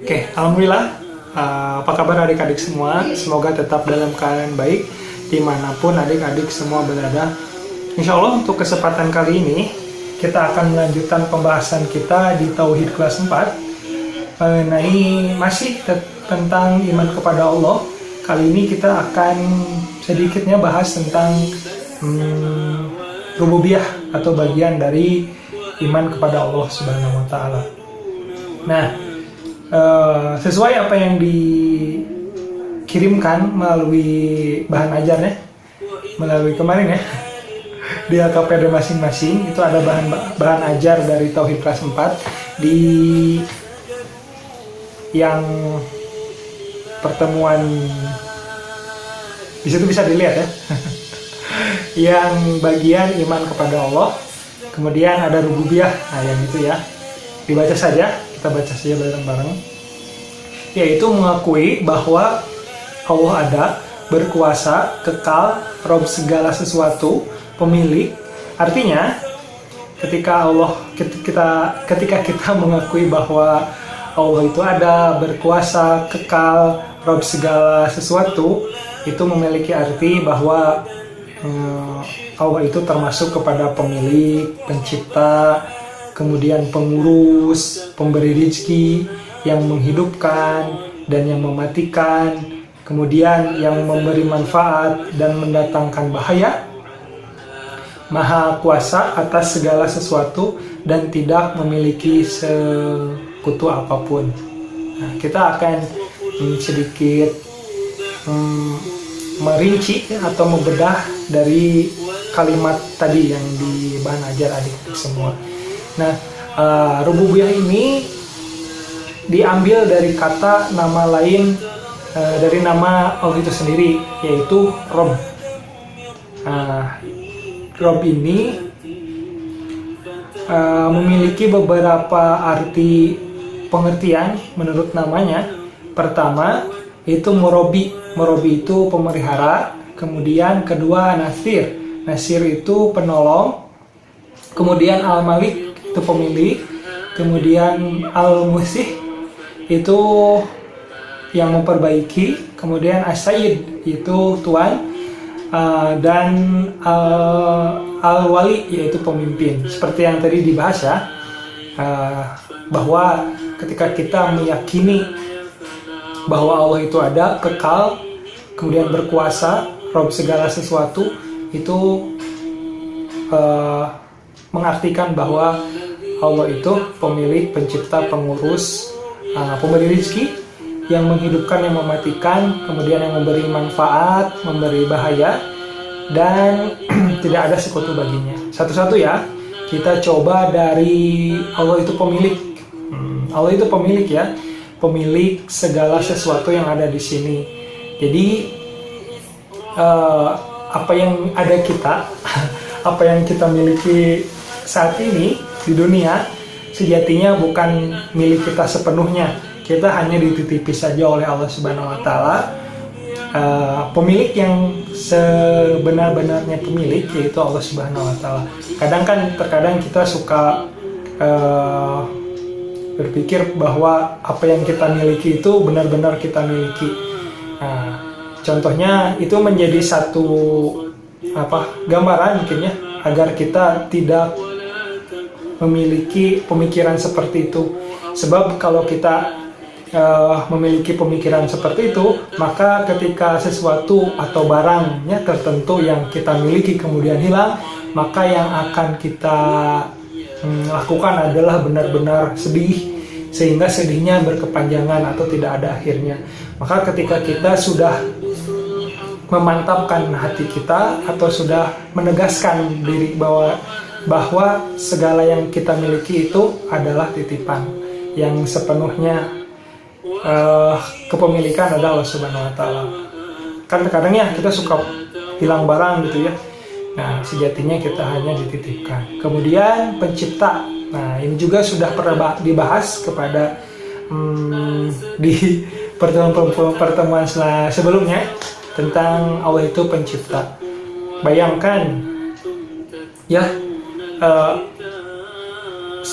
Oke, alhamdulillah. Apa kabar adik-adik semua? Semoga tetap dalam keadaan baik dimanapun adik-adik semua berada. Insya Allah untuk kesempatan kali ini kita akan melanjutkan pembahasan kita di Tauhid kelas 4 mengenai masih tentang iman kepada Allah. Kali ini kita akan sedikitnya bahas tentang rububiyah atau bagian dari iman kepada Allah Subhanahu wa Ta'ala. Nah, sesuai apa yang dikirimkan melalui bahan ajarnya, melalui kemarin ya, di LKPD masing-masing itu ada bahan ajar dari Tauhid kelas 4 di yang pertemuan di situ bisa dilihat ya. Yang bagian iman kepada Allah, kemudian ada rububiyah, nah yang itu ya, dibaca saja. Kita baca saja bareng-bareng, yaitu mengakui bahwa Allah ada, berkuasa, kekal, Rob segala sesuatu, pemilik. Artinya ketika kita mengakui bahwa Allah itu ada, berkuasa, kekal, Rob segala sesuatu, itu memiliki arti bahwa Allah itu termasuk kepada pemilik, pencipta, kemudian pengurus, pemberi rezeki, yang menghidupkan dan yang mematikan, kemudian yang memberi manfaat dan mendatangkan bahaya, maha kuasa atas segala sesuatu dan tidak memiliki sekutu apapun. Nah, kita akan sedikit merinci atau membedah dari kalimat tadi yang di bahan ajar adik-adik semua. Nah, rububiyah ini diambil dari kata nama lain dari nama Allah itu sendiri, yaitu Rob. Rob ini memiliki beberapa arti pengertian menurut namanya. Pertama, itu Murabi. Murabi itu pemelihara. Kemudian kedua, Nasir. Nasir itu penolong. Kemudian Al-Malik itu pemilik, kemudian Al-Musih itu yang memperbaiki, kemudian As-Sayyid itu tuan, dan Al-Wali yaitu pemimpin. Seperti yang tadi dibahas ya, bahwa ketika kita meyakini bahwa Allah itu ada, kekal, kemudian berkuasa, Rob segala sesuatu, itu mengartikan bahwa Allah itu pemilik, pencipta, pengurus, pemberi rezeki, yang menghidupkan, yang mematikan, kemudian yang memberi manfaat, memberi bahaya, dan tidak ada sekutu baginya. Satu-satu ya, kita coba dari Allah itu pemilik. Allah itu pemilik ya, pemilik segala sesuatu yang ada di sini. Jadi apa yang ada kita, apa yang kita miliki saat ini di dunia, sejatinya bukan milik kita sepenuhnya. Kita hanya dititipi saja oleh Allah Subhanahu wa Ta'ala. Pemilik yang sebenar-benarnya pemilik yaitu Allah Subhanahu wa Ta'ala. Terkadang kita suka berpikir bahwa apa yang kita miliki itu benar-benar kita miliki. Contohnya itu menjadi satu gambaran mungkin ya, agar kita tidak memiliki pemikiran seperti itu. Sebab kalau kita memiliki pemikiran seperti itu, maka ketika sesuatu atau barangnya tertentu yang kita miliki kemudian hilang, maka yang akan kita lakukan adalah benar-benar sedih, sehingga sedihnya berkepanjangan atau tidak ada akhirnya. Maka ketika kita sudah memantapkan hati kita atau sudah menegaskan diri bahwa segala yang kita miliki itu adalah titipan, yang sepenuhnya kepemilikan adalah Allah Subhanahu wa Ta'ala. Kan terkadang ya kita suka hilang barang gitu ya. Nah, sejatinya kita hanya dititipkan. Kemudian pencipta. Nah, ini juga sudah pernah dibahas kepada di pertemuan sebelumnya tentang Allah itu pencipta. Bayangkan ya,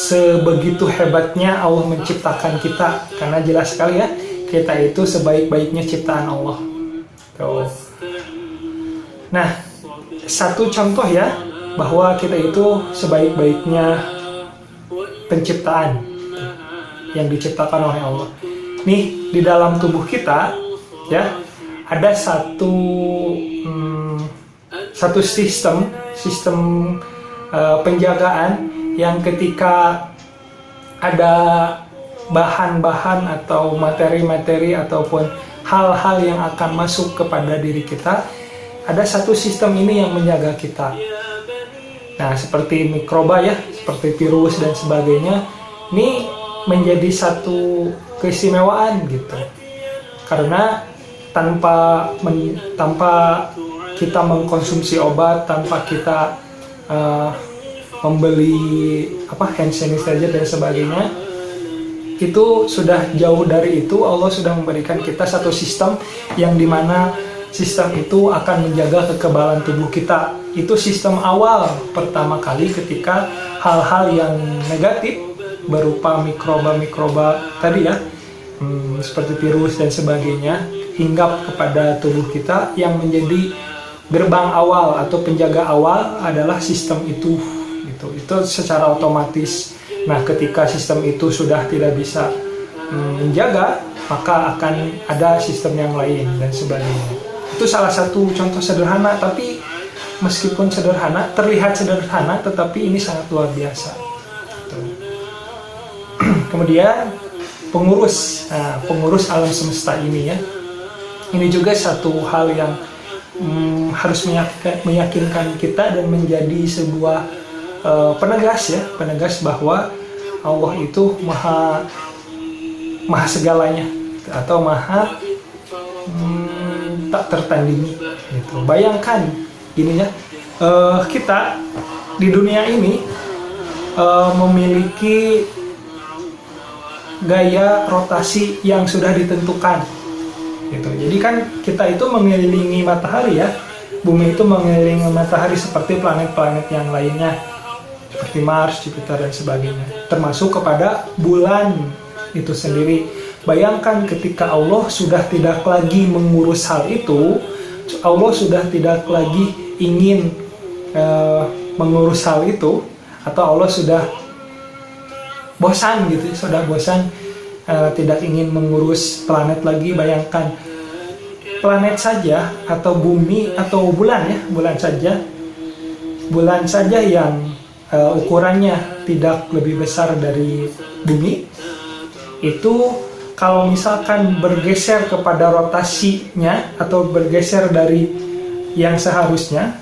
sebegitu hebatnya Allah menciptakan kita, karena jelas sekali ya, kita itu sebaik-baiknya ciptaan Allah. Tuh. Nah, satu contoh ya, bahwa kita itu sebaik-baiknya penciptaan yang diciptakan oleh Allah. Nih, di dalam tubuh kita ya, ada satu sistem penjagaan yang ketika ada bahan-bahan atau materi-materi ataupun hal-hal yang akan masuk kepada diri kita, ada satu sistem ini yang menjaga kita. Nah, seperti mikroba ya, seperti virus dan sebagainya, ini menjadi satu keistimewaan gitu. Karena tanpa kita mengkonsumsi obat, tanpa kita membeli hand sanitizer dan sebagainya, itu sudah jauh dari itu. Allah sudah memberikan kita satu sistem yang dimana sistem itu akan menjaga kekebalan tubuh kita. Itu sistem awal pertama kali ketika hal-hal yang negatif berupa mikroba tadi ya, seperti virus dan sebagainya, hinggap kepada tubuh kita. Yang menjadi gerbang awal atau penjaga awal adalah sistem itu. Itu secara otomatis. Nah, ketika sistem itu sudah tidak bisa menjaga, maka akan ada sistem yang lain dan sebagainya. Itu salah satu contoh sederhana, tapi meskipun sederhana, terlihat sederhana, tetapi ini sangat luar biasa. Kemudian pengurus alam semesta ini ya, ini juga satu hal yang harus meyakinkan kita dan menjadi sebuah penegas bahwa Allah itu maha segalanya atau maha tak tertandingi gitu. Bayangkan gini ya, kita di dunia ini memiliki gaya rotasi yang sudah ditentukan gitu. Jadi kan kita itu mengelilingi matahari ya, bumi itu mengelilingi matahari seperti planet-planet yang lainnya, seperti Mars, Jupiter dan sebagainya, termasuk kepada bulan itu sendiri. Bayangkan ketika Allah sudah tidak lagi mengurus hal itu, Allah sudah tidak lagi ingin mengurus hal itu, atau Allah sudah bosan gitu, tidak ingin mengurus planet lagi. Bayangkan planet saja atau bumi atau bulan saja yang ukurannya tidak lebih besar dari bumi, itu kalau misalkan bergeser kepada rotasinya atau bergeser dari yang seharusnya,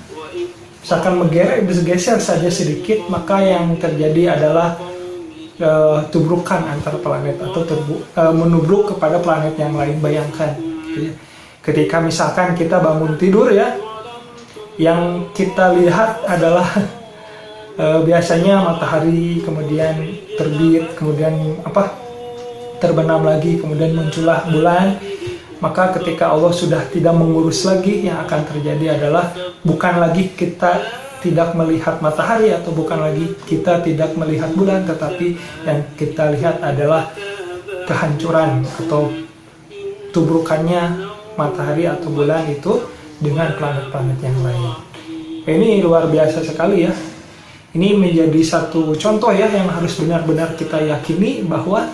misalkan bergeser saja sedikit, maka yang terjadi adalah tubrukan antar planet atau menubruk kepada planet yang lain. Bayangkan ketika misalkan kita bangun tidur ya, yang kita lihat adalah biasanya matahari, kemudian terbit, kemudian terbenam lagi, kemudian muncullah bulan. Maka ketika Allah sudah tidak mengurus lagi, yang akan terjadi adalah bukan lagi kita tidak melihat matahari atau bukan lagi kita tidak melihat bulan, tetapi yang kita lihat adalah kehancuran atau tubrukannya matahari atau bulan itu dengan planet-planet yang lain. Ini luar biasa sekali ya. Ini menjadi satu contoh ya yang harus benar-benar kita yakini bahwa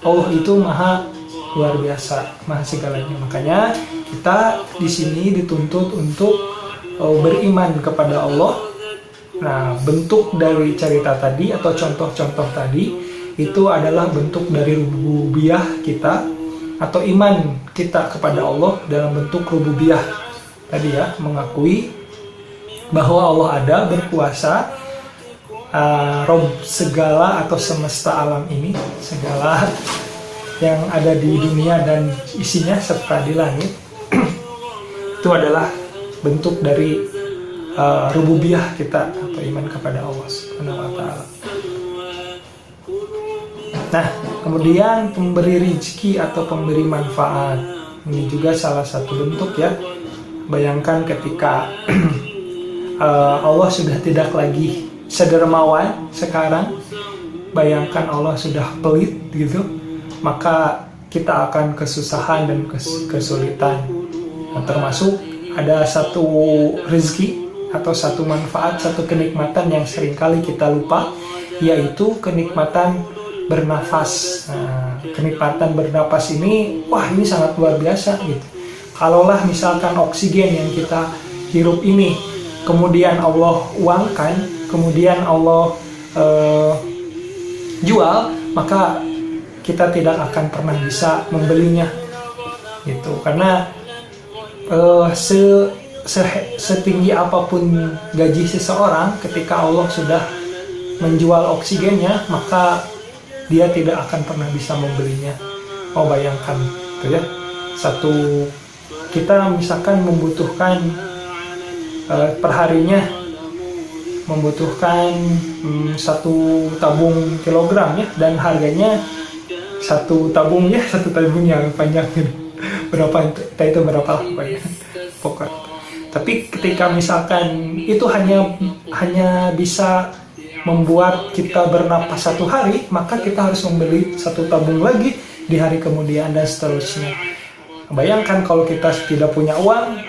Allah itu maha luar biasa, maha segalanya. Makanya kita di sini dituntut untuk beriman kepada Allah. Nah, bentuk dari cerita tadi atau contoh-contoh tadi itu adalah bentuk dari rububiyah kita atau iman kita kepada Allah dalam bentuk rububiyah tadi ya, mengakui bahwa Allah ada, berkuasa, Rob segala atau semesta alam ini, segala yang ada di dunia dan isinya serta di langit. Itu adalah bentuk dari rububiyah kita atau iman kepada Allah Subhanahu wa Ta'ala. Nah, kemudian pemberi rezeki atau pemberi manfaat, ini juga salah satu bentuk ya. Bayangkan ketika Allah sudah tidak lagi sedermawan sekarang, bayangkan Allah sudah pelit gitu, maka kita akan kesusahan dan kesulitan. Nah, termasuk ada satu rezeki atau satu manfaat, satu kenikmatan yang seringkali kita lupa, yaitu kenikmatan bernafas. Nah, kenikmatan bernafas ini, wah ini sangat luar biasa gitu. Kalaulah misalkan oksigen yang kita hirup ini, kemudian Allah uangkan, kemudian Allah jual, maka kita tidak akan pernah bisa membelinya gitu. Karena setinggi apapun gaji seseorang, ketika Allah sudah menjual oksigennya, maka dia tidak akan pernah bisa membelinya. Oh, bayangkan gitu ya, kita misalkan membutuhkan perharinya membutuhkan 1 tabung kilogram ya, dan harganya 1 tabung yang panjang berapa itu berapa lah pokoknya. Tapi ketika misalkan itu hanya bisa membuat kita bernapas 1 hari, maka kita harus membeli 1 tabung lagi di hari kemudian dan seterusnya. Bayangkan kalau kita tidak punya uang,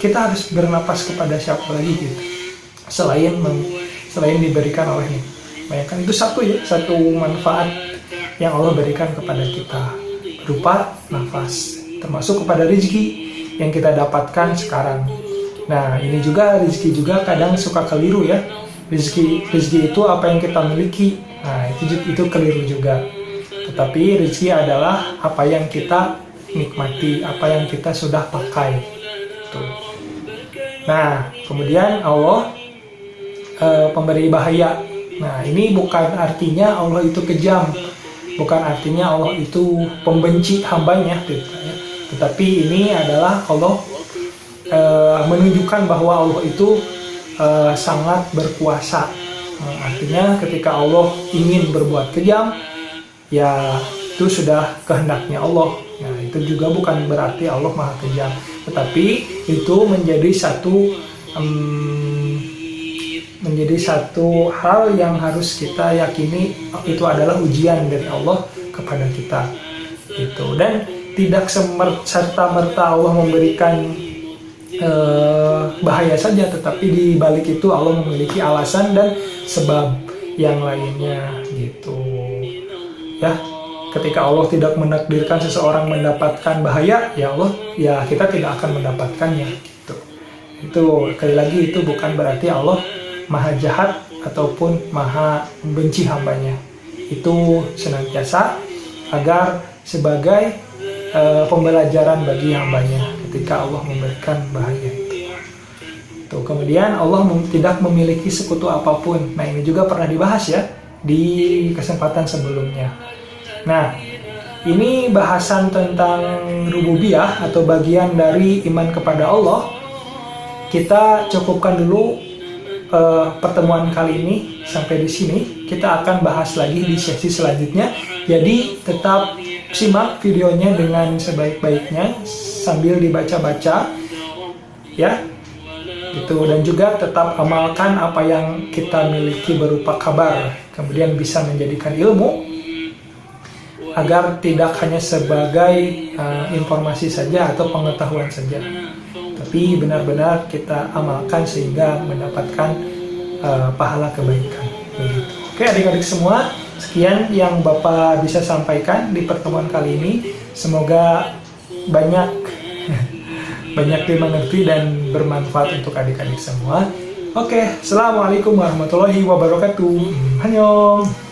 kita harus bernapas kepada siapa lagi gitu, selain diberikan olehnya. Bayangkan itu satu manfaat yang Allah berikan kepada kita berupa nafas, termasuk kepada rezeki yang kita dapatkan sekarang. Nah, ini juga rezeki juga kadang suka keliru ya. Rezeki itu apa yang kita miliki. Nah, itu keliru juga. Tetapi rezeki adalah apa yang kita nikmati, apa yang kita sudah pakai. Tuh. Nah, kemudian Allah pemberi bahaya. Nah, ini bukan artinya Allah itu kejam, bukan artinya Allah itu pembenci hambanya, gitu, ya. Tetapi ini adalah Allah menunjukkan bahwa Allah itu sangat berkuasa. Artinya ketika Allah ingin berbuat kejam, ya itu sudah kehendaknya Allah. Nah, itu juga bukan berarti Allah maha kejam, tetapi itu menjadi satu hal yang harus kita yakini, itu adalah ujian dari Allah kepada kita. Gitu. Dan tidak serta-merta Allah memberikan bahaya saja, tetapi di balik itu Allah memiliki alasan dan sebab yang lainnya gitu. Ya, ketika Allah tidak menakdirkan seseorang mendapatkan bahaya, ya kita tidak akan mendapatkannya gitu. Itu sekali lagi, itu bukan berarti Allah maha jahat ataupun maha membenci hambanya. Itu senantiasa agar sebagai pembelajaran bagi hambanya ketika Allah memberikan bahaya itu. Tuh, kemudian Allah tidak memiliki sekutu apapun. Nah, ini juga pernah dibahas ya di kesempatan sebelumnya. Nah, ini bahasan tentang rububiyah atau bagian dari iman kepada Allah. Kita cukupkan dulu pertemuan kali ini sampai di sini. Kita akan bahas lagi di sesi selanjutnya. Jadi tetap simak videonya dengan sebaik-baiknya sambil dibaca-baca ya. Gitu, dan juga tetap amalkan apa yang kita miliki berupa kabar, kemudian bisa menjadikan ilmu agar tidak hanya sebagai informasi saja atau pengetahuan saja, tapi benar-benar kita amalkan sehingga mendapatkan pahala kebaikan. Begitu. Oke adik-adik semua, sekian yang Bapak bisa sampaikan di pertemuan kali ini. Semoga banyak dimengerti dan bermanfaat untuk adik-adik semua. Oke, assalamualaikum warahmatullahi wabarakatuh. Annyeong.